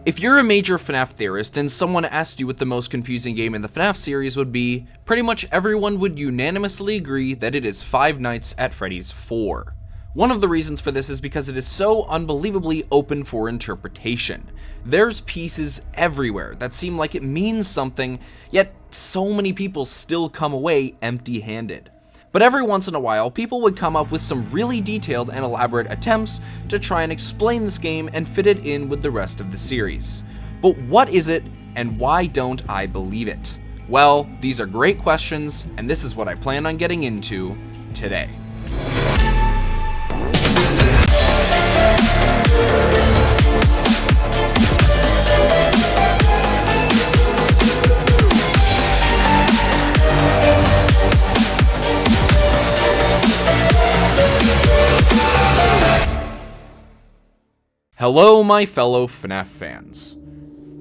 If you're a major FNAF theorist and someone asked you what the most confusing game in the FNAF series would be, pretty much everyone would unanimously agree that it is Five Nights at Freddy's 4. One of the reasons for this is because it is so unbelievably open for interpretation. There's pieces everywhere that seem like it means something, yet so many people still come away empty-handed. But every once in a while, people would come up with some really detailed and elaborate attempts to try and explain this game and fit it in with the rest of the series. But what is it, and why don't I believe it? Well, these are great questions, and this is what I plan on getting into today. Hello, my fellow FNAF fans.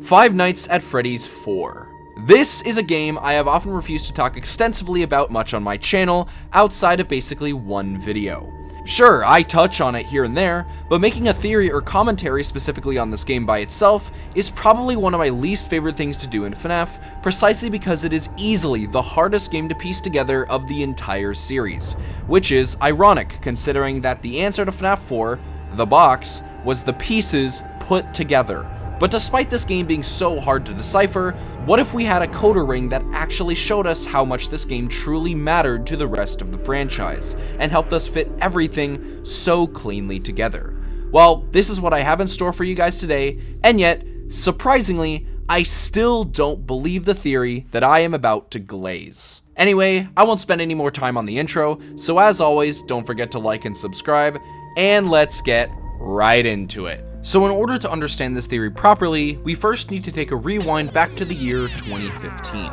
Five Nights at Freddy's 4. This is a game I have often refused to talk extensively about much on my channel, outside of basically one video. Sure, I touch on it here and there, but making a theory or commentary specifically on this game by itself is probably one of my least favorite things to do in FNAF, precisely because it is easily the hardest game to piece together of the entire series, which is ironic considering that the answer to FNAF 4, the box, was the pieces put together. But despite this game being so hard to decipher, what if we had a coder ring that actually showed us how much this game truly mattered to the rest of the franchise, and helped us fit everything so cleanly together? Well, this is what I have in store for you guys today, and yet, surprisingly, I still don't believe the theory that I am about to glaze. Anyway, I won't spend any more time on the intro, so as always, don't forget to like and subscribe, and let's get right into it. So in order to understand this theory properly, we first need to take a rewind back to the year 2015.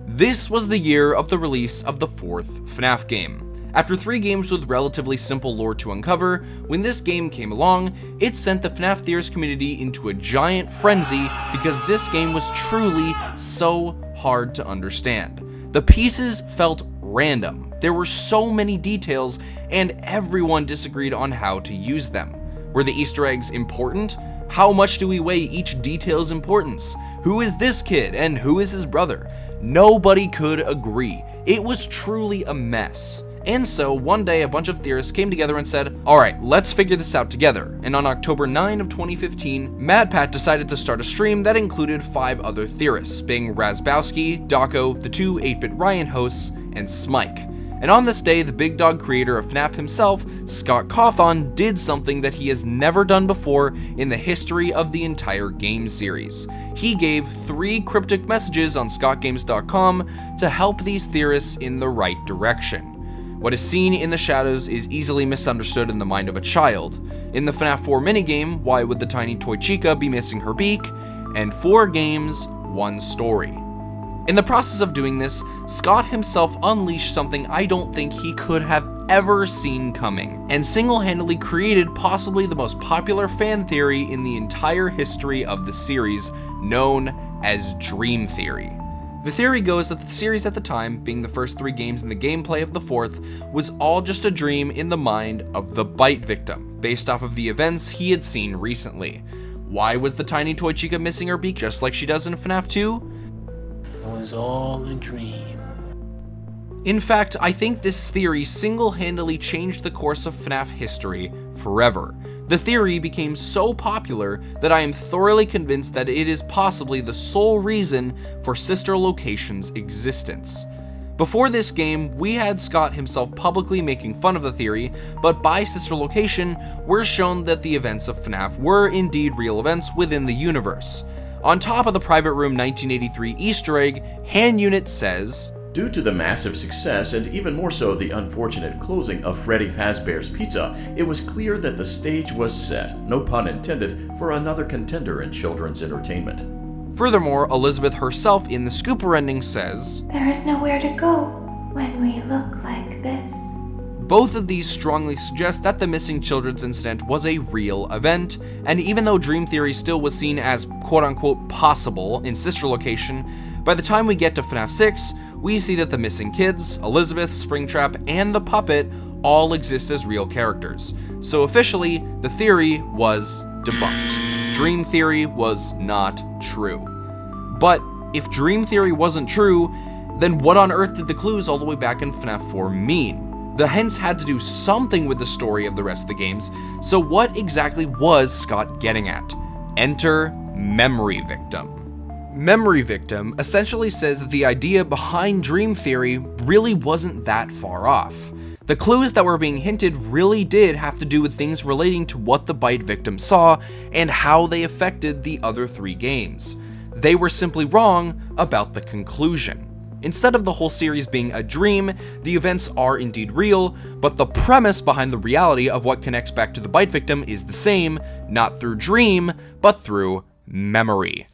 This was the year of the release of the fourth FNAF game. After 3 games with relatively simple lore to uncover, when this game came along, it sent the FNAF theorist community into a giant frenzy because this game was truly so hard to understand. The pieces felt random. There were so many details, and everyone disagreed on how to use them. Were the Easter eggs important? How much do we weigh each detail's importance? Who is this kid and who is his brother? Nobody could agree. It was truly a mess. And so one day a bunch of theorists came together and said, alright, let's figure this out together. And on October 9 of 2015, MadPat decided to start a stream that included 5 other theorists, being Razbowski, Dako, the 2 8-bit Ryan hosts, and Smike. And on this day, the big dog creator of FNAF himself, Scott Cawthon, did something that he has never done before in the history of the entire game series. He gave 3 cryptic messages on scottgames.com to help these theorists in the right direction. What is seen in the shadows is easily misunderstood in the mind of a child. In the FNAF 4 minigame, why would the tiny toy Chica be missing her beak? And 4 games, 1 story. In the process of doing this, Scott himself unleashed something I don't think he could have ever seen coming, and single-handedly created possibly the most popular fan theory in the entire history of the series, known as Dream Theory. The theory goes that the series at the time, being the first 3 games in the gameplay of the 4th, was all just a dream in the mind of the Bite victim, based off of the events he had seen recently. Why was the tiny toy Chica missing her beak just like she does in FNAF 2? It was all a dream. In fact, I think this theory single-handedly changed the course of FNAF history forever. The theory became so popular that I am thoroughly convinced that it is possibly the sole reason for Sister Location's existence. Before this game, we had Scott himself publicly making fun of the theory, but by Sister Location, we're shown that the events of FNAF were indeed real events within the universe. On top of the Private Room 1983 Easter egg, Hand Unit says, due to the massive success, and even more so the unfortunate closing of Freddy Fazbear's Pizza, it was clear that the stage was set, no pun intended, for another contender in children's entertainment. Furthermore, Elizabeth herself in the Scooper ending says, there is nowhere to go when we look like this. Both of these strongly suggest that the missing children's incident was a real event, and even though Dream Theory still was seen as quote-unquote possible in Sister Location, by the time we get to FNAF 6, we see that the missing kids, Elizabeth, Springtrap, and the puppet all exist as real characters. So officially, the theory was debunked. dream theory was not true. But if dream theory wasn't true, then what on earth did the clues all the way back in FNAF 4 mean? The hints had to do something with the story of the rest of the games, so what exactly was Scott getting at? Enter MemoryVictim. MemoryVictim essentially says that the idea behind dream theory really wasn't that far off. The clues that were being hinted really did have to do with things relating to what the bite victim saw and how they affected the other 3 games. They were simply wrong about the conclusion. Instead of the whole series being a dream, the events are indeed real, but the premise behind the reality of what connects back to the bite victim is the same, not through dream, but through memory.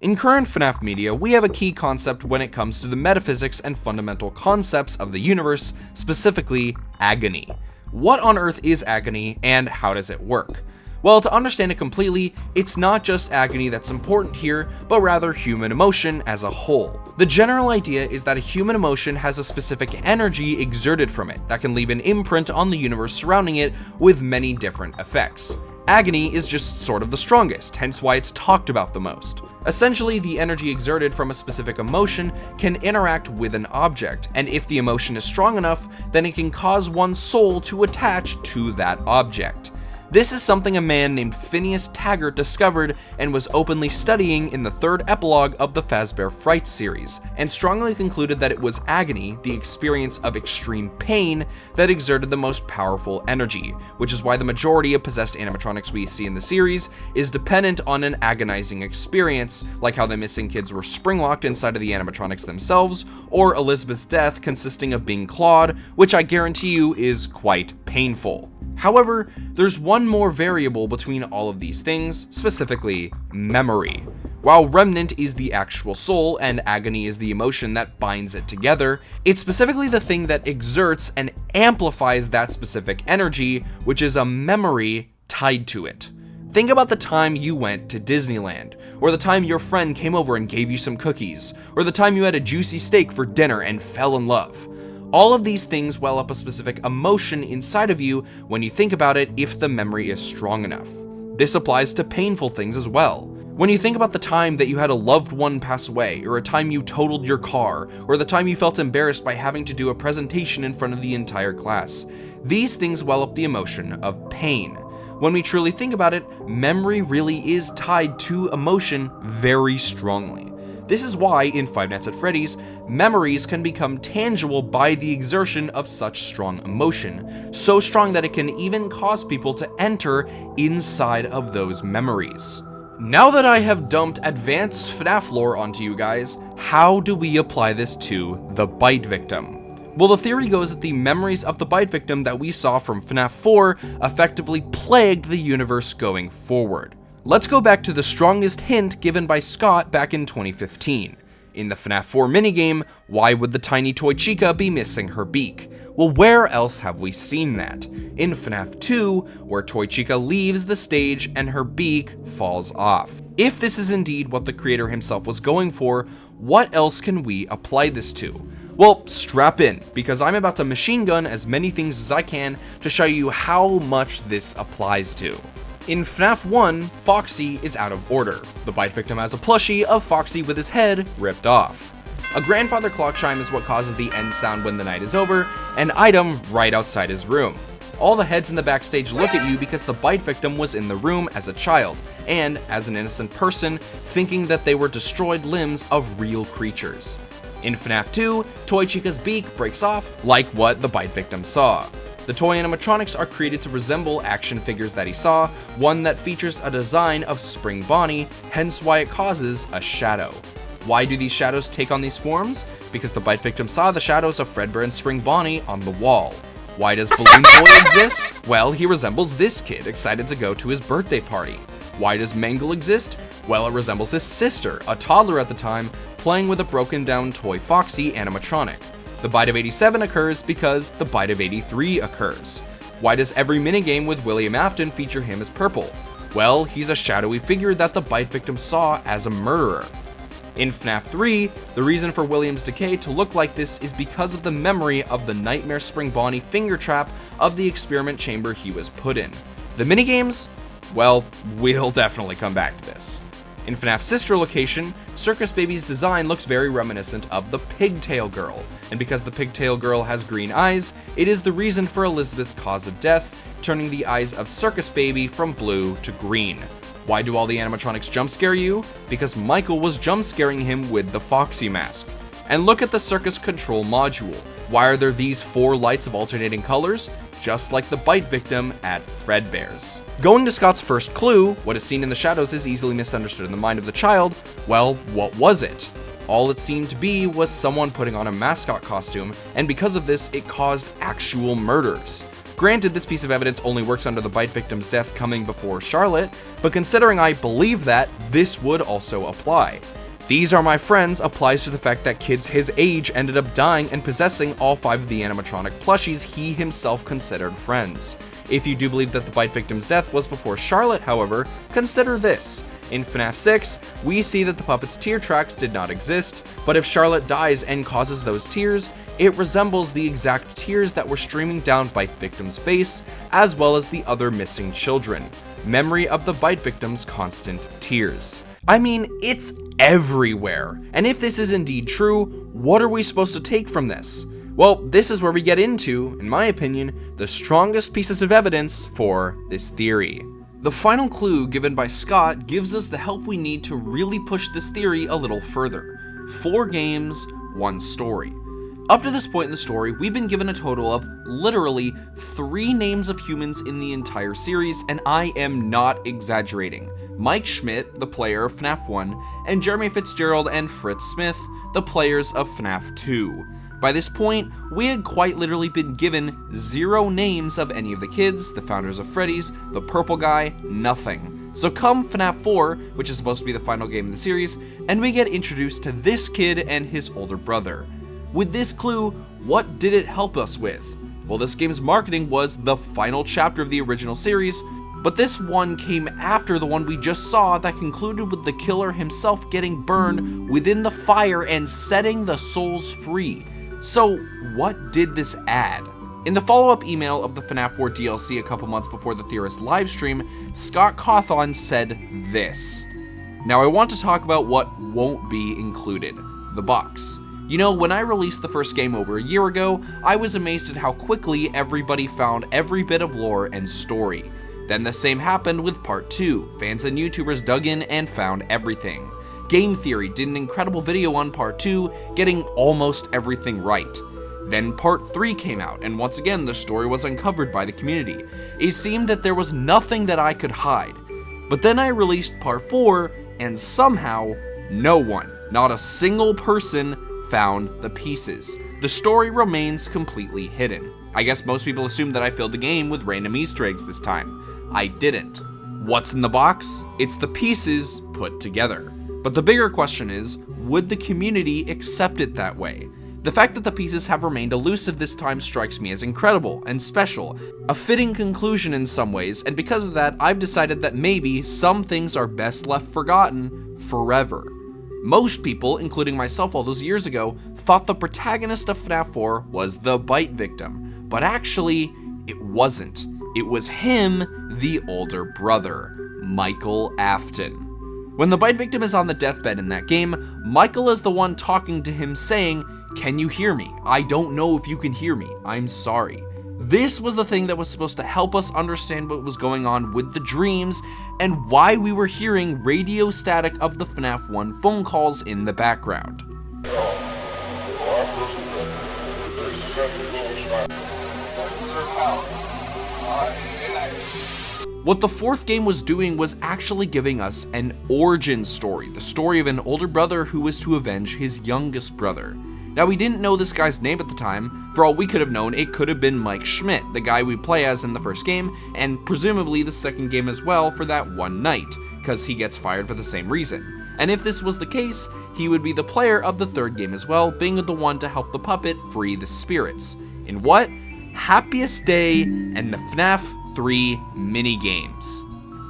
In current FNAF media, we have a key concept when it comes to the metaphysics and fundamental concepts of the universe, specifically agony. What on earth is agony, and how does it work? Well, to understand it completely, it's not just agony that's important here, but rather human emotion as a whole. The general idea is that a human emotion has a specific energy exerted from it that can leave an imprint on the universe surrounding it with many different effects. Agony is just sort of the strongest, hence why it's talked about the most. Essentially, the energy exerted from a specific emotion can interact with an object, and if the emotion is strong enough, then it can cause one's soul to attach to that object. This is something a man named Phineas Taggart discovered and was openly studying in the 3rd epilogue of the Fazbear Fright series, and strongly concluded that it was agony, the experience of extreme pain, that exerted the most powerful energy, which is why the majority of possessed animatronics we see in the series is dependent on an agonizing experience, like how the missing kids were spring-locked inside of the animatronics themselves, or Elizabeth's death consisting of being clawed, which I guarantee you is quite painful. However, there's one more variable between all of these things, specifically memory. While Remnant is the actual soul and agony is the emotion that binds it together, it's specifically the thing that exerts and amplifies that specific energy, which is a memory tied to it. Think about the time you went to Disneyland, or the time your friend came over and gave you some cookies, or the time you had a juicy steak for dinner and fell in love. All of these things well up a specific emotion inside of you when you think about it if the memory is strong enough. This applies to painful things as well. When you think about the time that you had a loved one pass away, or a time you totaled your car, or the time you felt embarrassed by having to do a presentation in front of the entire class, these things well up the emotion of pain. When we truly think about it, memory really is tied to emotion very strongly. This is why, in Five Nights at Freddy's, memories can become tangible by the exertion of such strong emotion, so strong that it can even cause people to enter inside of those memories. Now that I have dumped advanced FNAF lore onto you guys, how do we apply this to the bite victim? Well, the theory goes that the memories of the bite victim that we saw from FNAF 4 effectively plagued the universe going forward. Let's go back to the strongest hint given by Scott back in 2015. In the FNAF 4 minigame, why would the tiny toy Chica be missing her beak? Well, where else have we seen that? In FNAF 2, where Toy Chica leaves the stage and her beak falls off. If this is indeed what the creator himself was going for, what else can we apply this to? Well, strap in, because I'm about to machine gun as many things as I can to show you how much this applies to. In FNAF 1, Foxy is out of order. The bite victim has a plushie of Foxy with his head ripped off. A grandfather clock chime is what causes the end sound when the night is over, an item right outside his room. All the heads in the backstage look at you because the bite victim was in the room as a child, and as an innocent person, thinking that they were destroyed limbs of real creatures. In FNAF 2, Toy Chica's beak breaks off, like what the bite victim saw. The toy animatronics are created to resemble action figures that he saw, one that features a design of Spring Bonnie, hence why it causes a shadow. Why do these shadows take on these forms? Because the bite victim saw the shadows of Fredbear and Spring Bonnie on the wall. Why does Balloon Boy exist? Well, he resembles this kid, excited to go to his birthday party. Why does Mangle exist? Well, it resembles his sister, a toddler at the time, playing with a broken down toy Foxy animatronic. The bite of 87 occurs because the bite of 83 occurs. Why does every minigame with William Afton feature him as purple? Well, he's a shadowy figure that the bite victim saw as a murderer. In FNAF 3, the reason for William's decay to look like this is because of the memory of the Nightmare Spring Bonnie finger trap of the experiment chamber he was put in. The minigames? Well, we'll definitely come back to this. In FNAF's sister location, Circus Baby's design looks very reminiscent of the Pigtail Girl, and because the Pigtail Girl has green eyes, it is the reason for Elizabeth's cause of death, turning the eyes of Circus Baby from blue to green. Why do all the animatronics jump scare you? Because Michael was jump scaring him with the Foxy mask. And look at the circus control module. Why are there these 4 lights of alternating colors? Just like the bite victim at Fredbear's. Going to Scott's first clue, what is seen in the shadows is easily misunderstood in the mind of the child. Well, what was it? All it seemed to be was someone putting on a mascot costume, and because of this, it caused actual murders. Granted, this piece of evidence only works under the bite victim's death coming before Charlotte, but considering I believe that, this would also apply. These Are My Friends applies to the fact that kids his age ended up dying and possessing all 5 of the animatronic plushies he himself considered friends. If you do believe that the bite victim's death was before Charlotte, however, consider this. In FNAF 6, we see that the puppet's tear tracks did not exist, but if Charlotte dies and causes those tears, it resembles the exact tears that were streaming down bite victim's face, as well as the other missing children. Memory of the bite victim's constant tears. I mean, it's everywhere. And if this is indeed true, what are we supposed to take from this? Well, this is where we get into, in my opinion, the strongest pieces of evidence for this theory. The final clue given by Scott gives us the help we need to really push this theory a little further. 4 games, 1 story. Up to this point in the story, we've been given a total of literally 3 names of humans in the entire series, and I am not exaggerating. Mike Schmidt, the player of FNAF 1, and Jeremy Fitzgerald and Fritz Smith, the players of FNAF 2. By this point, we had quite literally been given 0 names of any of the kids, the founders of Freddy's, the purple guy, nothing. So come FNAF 4, which is supposed to be the final game in the series, and we get introduced to this kid and his older brother. With this clue, what did it help us with? Well, this game's marketing was the final chapter of the original series, but this one came after the one we just saw that concluded with the killer himself getting burned within the fire and setting the souls free. So what did this add? In the follow-up email of the FNAF 4 DLC a couple months before the Theorist livestream, Scott Cawthon said this. Now I want to talk about what won't be included, the box. You know, when I released the first game over a year ago, I was amazed at how quickly everybody found every bit of lore and story. Then the same happened with Part 2. Fans and YouTubers dug in and found everything. Game Theory did an incredible video on Part 2, getting almost everything right. Then Part 3 came out, and once again the story was uncovered by the community. It seemed that there was nothing that I could hide. But then I released Part 4, and somehow, no one, not a single person, found the pieces. The story remains completely hidden. I guess most people assumed that I filled the game with random Easter eggs this time. I didn't. What's in the box? It's the pieces put together. But the bigger question is, would the community accept it that way? The fact that the pieces have remained elusive this time strikes me as incredible and special, a fitting conclusion in some ways, and because of that, I've decided that maybe some things are best left forgotten forever. Most people, including myself all those years ago, thought the protagonist of FNAF 4 was the bite victim, but actually, it wasn't. It was him, the older brother, Michael Afton. When the bite victim is on the deathbed in that game, Michael is the one talking to him saying, "Can you hear me? I don't know if you can hear me. I'm sorry." This was the thing that was supposed to help us understand what was going on with the dreams and why we were hearing radio static of the FNAF 1 phone calls in the background. What the 4th game was doing was actually giving us an origin story, the story of an older brother who was to avenge his youngest brother. Now, we didn't know this guy's name at the time. For all we could have known, it could have been Mike Schmidt, the guy we play as in the first game, and presumably the second game as well for that one night, because he gets fired for the same reason. And if this was the case, he would be the player of the 3rd game as well, being the one to help the puppet free the spirits. In what? Happiest Day and the FNAF 3 minigames.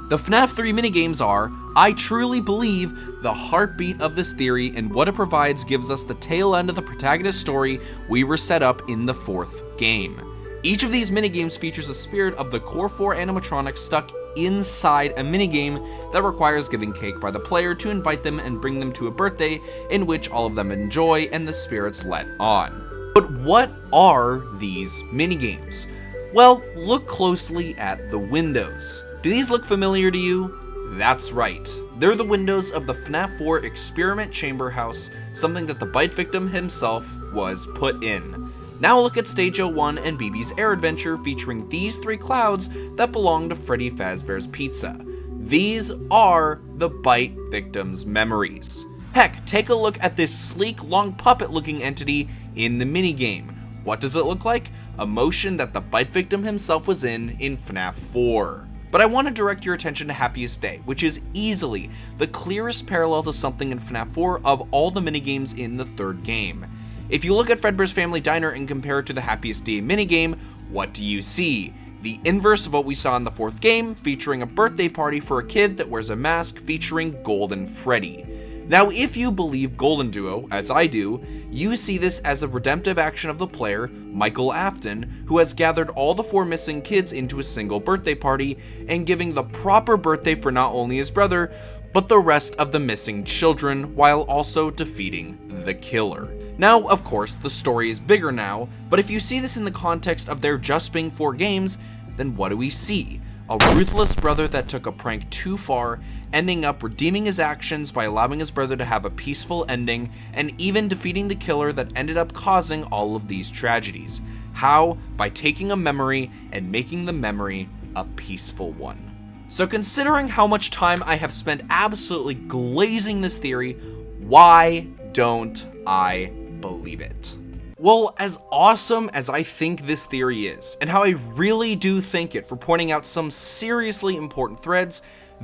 The FNAF 3 minigames are, I truly believe, the heartbeat of this theory, and what it provides gives us the tail end of the protagonist story we were set up in the 4th game. Each of these minigames features a spirit of the core 4 animatronics stuck inside a minigame that requires giving cake by the player to invite them and bring them to a birthday in which all of them enjoy and the spirits let on. But what are these minigames? Well, look closely at the windows. Do these look familiar to you? That's right. They're the windows of the FNAF 4 experiment chamber house, something that the bite victim himself was put in. Now look at Stage 01 and BB's Air Adventure featuring these 3 clouds that belong to Freddy Fazbear's Pizza. These are the bite victim's memories. Heck, take a look at this sleek, long puppet-looking entity in the minigame. What does it look like? A motion that the bite victim himself was in FNAF 4. But I want to direct your attention to Happiest Day, which is easily the clearest parallel to something in FNAF 4 of all the minigames in the 3rd game. If you look at Fredbear's Family Diner and compare it to the Happiest Day minigame, what do you see? The inverse of what we saw in the 4th game, featuring a birthday party for a kid that wears a mask featuring Golden Freddy. Now, if you believe Golden Duo, as I do, you see this as a redemptive action of the player, Michael Afton, who has gathered all the 4 missing kids into a single birthday party and giving the proper birthday for not only his brother, but the rest of the missing children, while also defeating the killer. Now, of course, the story is bigger now, but if you see this in the context of there just being 4 games, then what do we see? A ruthless brother that took a prank too far, ending up redeeming his actions by allowing his brother to have a peaceful ending, and even defeating the killer that ended up causing all of these tragedies. How? By taking a memory and making the memory a peaceful one. So considering how much time I have spent absolutely glazing this theory, why don't I believe it? Well, as awesome as I think this theory is, and how I really do thank it for pointing out some seriously important threads,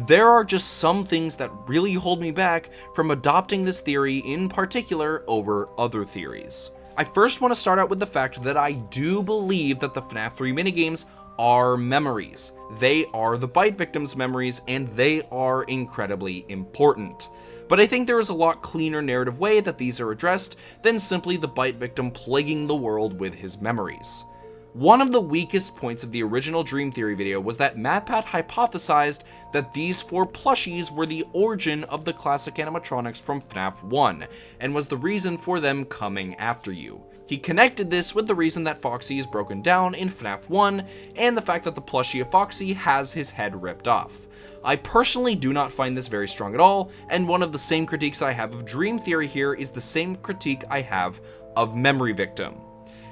there are just some things that really hold me back from adopting this theory in particular over other theories. I first want to start out with the fact that I do believe that the FNAF 3 minigames are memories. They are the bite victim's memories, and they are incredibly important. But I think there is a lot cleaner narrative way that these are addressed than simply the bite victim plaguing the world with his memories. One of the weakest points of the original Dream Theory video was that MatPat hypothesized that these 4 plushies were the origin of the classic animatronics from FNAF 1, and was the reason for them coming after you. He connected this with the reason that Foxy is broken down in FNAF 1, and the fact that the plushie of Foxy has his head ripped off. I personally do not find this very strong at all, and one of the same critiques I have of Dream Theory here is the same critique I have of MemoryVictim.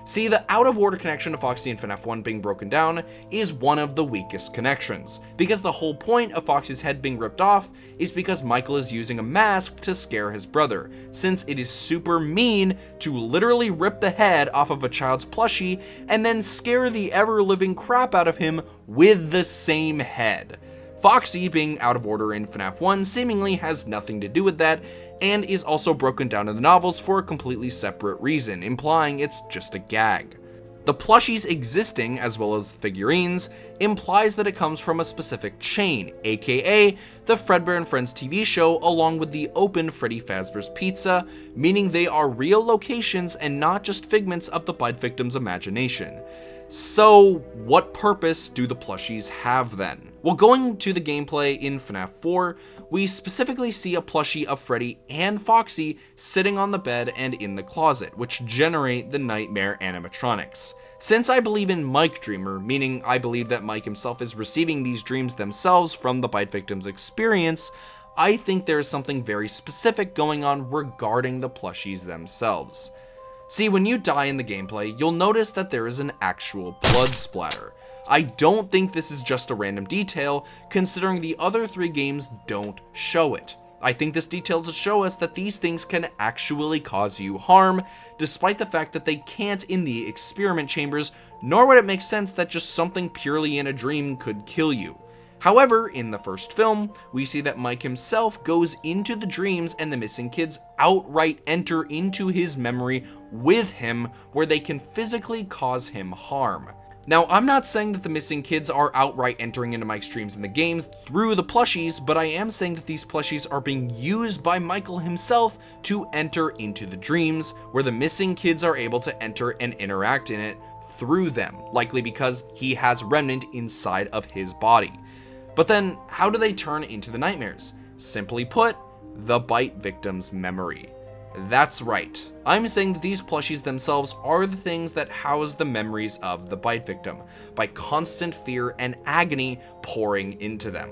See, the out-of-order connection to Foxy in FNAF 1 being broken down is one of the weakest connections, because the whole point of Foxy's head being ripped off is because Michael is using a mask to scare his brother, since it is super mean to literally rip the head off of a child's plushie and then scare the ever-living crap out of him with the same head. Foxy being out of order in FNAF 1 seemingly has nothing to do with that, and is also broken down in the novels for a completely separate reason, implying it's just a gag. The plushies existing, as well as figurines, implies that it comes from a specific chain, aka the Fredbear and Friends TV show along with the open Freddy Fazbear's Pizza, meaning they are real locations and not just figments of the bite victim's imagination. So, what purpose do the plushies have then? Well, going to the gameplay in FNAF 4, we specifically see a plushie of Freddy and Foxy sitting on the bed and in the closet, which generate the nightmare animatronics. Since I believe in Mike Dreamer, meaning I believe that Mike himself is receiving these dreams themselves from the bite victim's experience, I think there is something very specific going on regarding the plushies themselves. See, when you die in the gameplay, you'll notice that there is an actual blood splatter. I don't think this is just a random detail, considering the other 3 games don't show it. I think this detail to show us that these things can actually cause you harm, despite the fact that they can't in the experiment chambers, nor would it make sense that just something purely in a dream could kill you. However, in the first film, we see that Mike himself goes into the dreams and the missing kids outright enter into his memory with him, where they can physically cause him harm. Now, I'm not saying that the missing kids are outright entering into Mike's dreams in the games through the plushies, but I am saying that these plushies are being used by Michael himself to enter into the dreams, where the missing kids are able to enter and interact in it through them, likely because he has Remnant inside of his body. But then, how do they turn into the nightmares? Simply put, the bite victim's memory. That's right. I'm saying that these plushies themselves are the things that house the memories of the bite victim, by constant fear and agony pouring into them.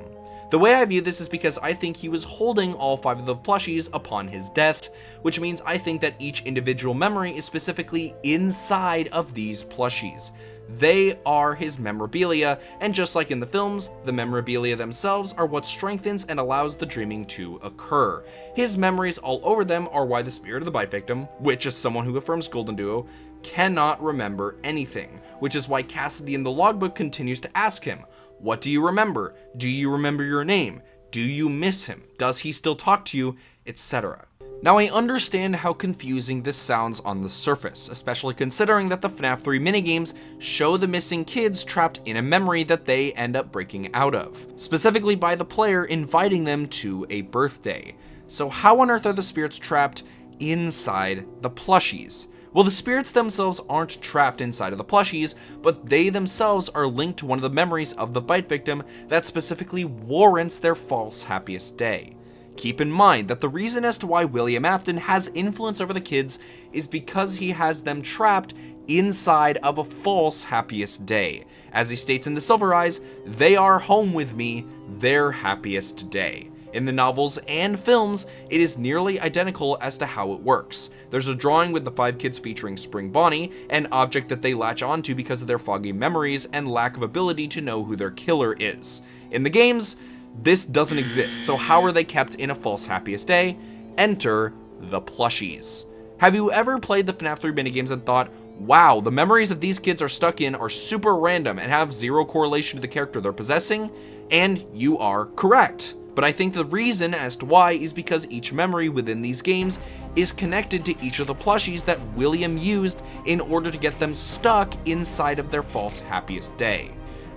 The way I view this is because I think he was holding all 5 of the plushies upon his death, which means I think that each individual memory is specifically inside of these plushies. They are his memorabilia, and just like in the films, the memorabilia themselves are what strengthens and allows the dreaming to occur. His memories all over them are why the spirit of the bite victim, which is someone who affirms Golden Duo, cannot remember anything, which is why Cassidy in the logbook continues to ask him, "What do you remember? Do you remember your name? Do you miss him? Does he still talk to you?" etc. Now, I understand how confusing this sounds on the surface, especially considering that the FNAF 3 minigames show the missing kids trapped in a memory that they end up breaking out of, specifically by the player inviting them to a birthday. So how on earth are the spirits trapped inside the plushies? Well, the spirits themselves aren't trapped inside of the plushies, but they themselves are linked to one of the memories of the bite victim that specifically warrants their false happiest day. Keep in mind that the reason as to why William Afton has influence over the kids is because he has them trapped inside of a false happiest day. As he states in The Silver Eyes, they are home with me, their happiest day. In the novels and films, it is nearly identical as to how it works. There's a drawing with the 5 kids featuring Spring Bonnie, an object that they latch onto because of their foggy memories and lack of ability to know who their killer is. In the games, this doesn't exist, so how are they kept in a false happiest day? Enter the plushies. Have you ever played the FNAF 3 minigames and thought, wow, the memories of these kids are stuck in are super random and have zero correlation to the character they're possessing? And you are correct. But I think the reason as to why is because each memory within these games is connected to each of the plushies that William used in order to get them stuck inside of their false happiest day.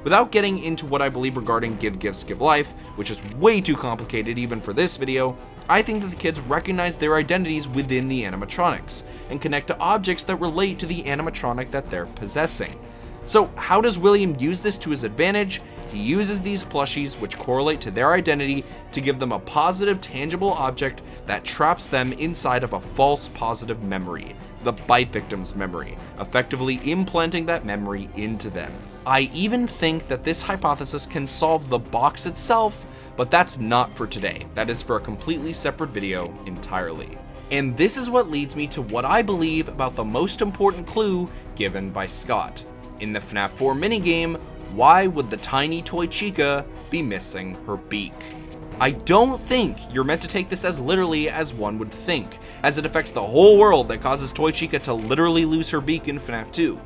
Without getting into what I believe regarding Give Gifts, Give Life, which is way too complicated even for this video, I think that the kids recognize their identities within the animatronics, and connect to objects that relate to the animatronic that they're possessing. So how does William use this to his advantage? He uses these plushies, which correlate to their identity, to give them a positive, tangible object that traps them inside of a false positive memory, the bite victim's memory, effectively implanting that memory into them. I even think that this hypothesis can solve the box itself, but that's not for today. That is for a completely separate video entirely. And this is what leads me to what I believe about the most important clue given by Scott. In the FNAF 4 minigame, why would the tiny toy Chica be missing her beak? I don't think you're meant to take this as literally as one would think, as it affects the whole world that causes Toy Chica to literally lose her beak in FNAF 2.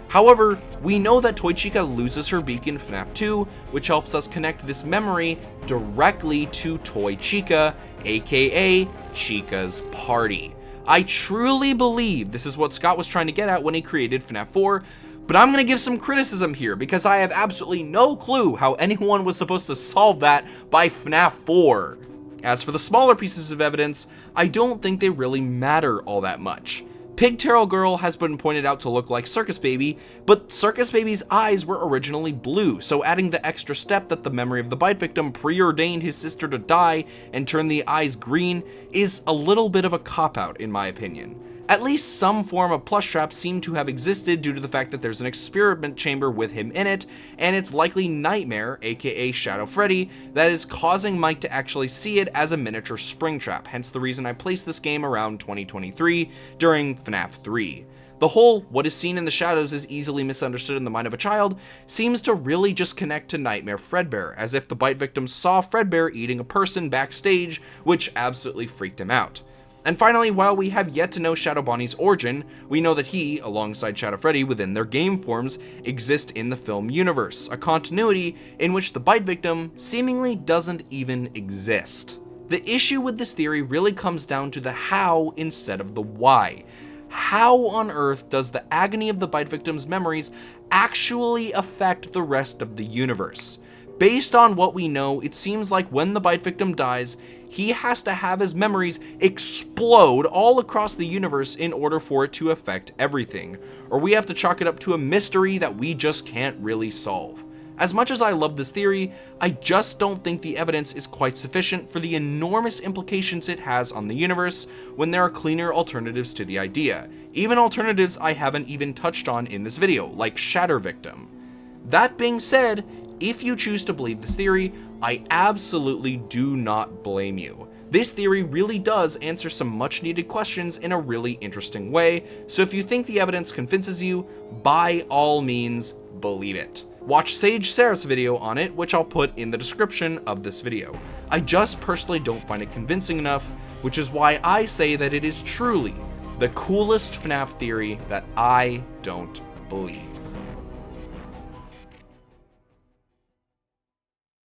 However, we know that Toy Chica loses her beak in FNAF 2, which helps us connect this memory directly to Toy Chica, aka Chica's party. I truly believe this is what Scott was trying to get at when he created FNAF 4, but I'm going to give some criticism here because I have absolutely no clue how anyone was supposed to solve that by FNAF 4. As for the smaller pieces of evidence, I don't think they really matter all that much. Pigtail Girl has been pointed out to look like Circus Baby, but Circus Baby's eyes were originally blue, so adding the extra step that the memory of the bite victim preordained his sister to die and turn the eyes green is a little bit of a cop-out in my opinion. At least some form of plush trap seemed to have existed due to the fact that there's an experiment chamber with him in it, and it's likely Nightmare, aka Shadow Freddy, that is causing Mike to actually see it as a miniature spring trap, hence the reason I placed this game around 2023 during FNAF 3. The whole what is seen in the shadows is easily misunderstood in the mind of a child seems to really just connect to Nightmare Fredbear, as if the bite victim saw Fredbear eating a person backstage, which absolutely freaked him out. And finally, while we have yet to know Shadow Bonnie's origin, we know that he, alongside Shadow Freddy within their game forms, exist in the film universe, a continuity in which the bite victim seemingly doesn't even exist. The issue with this theory really comes down to the how instead of the why. How on earth does the agony of the bite victim's memories actually affect the rest of the universe? Based on what we know, it seems like when the bite victim dies, he has to have his memories explode all across the universe in order for it to affect everything, or we have to chalk it up to a mystery that we just can't really solve. As much as I love this theory, I just don't think the evidence is quite sufficient for the enormous implications it has on the universe when there are cleaner alternatives to the idea, even alternatives I haven't even touched on in this video, like Shatter Victim. That being said, if you choose to believe this theory, I absolutely do not blame you. This theory really does answer some much needed questions in a really interesting way, so if you think the evidence convinces you, by all means, believe it. Watch Sage Seraph's video on it, which I'll put in the description of this video. I just personally don't find it convincing enough, which is why I say that it is truly the coolest FNAF theory that I don't believe.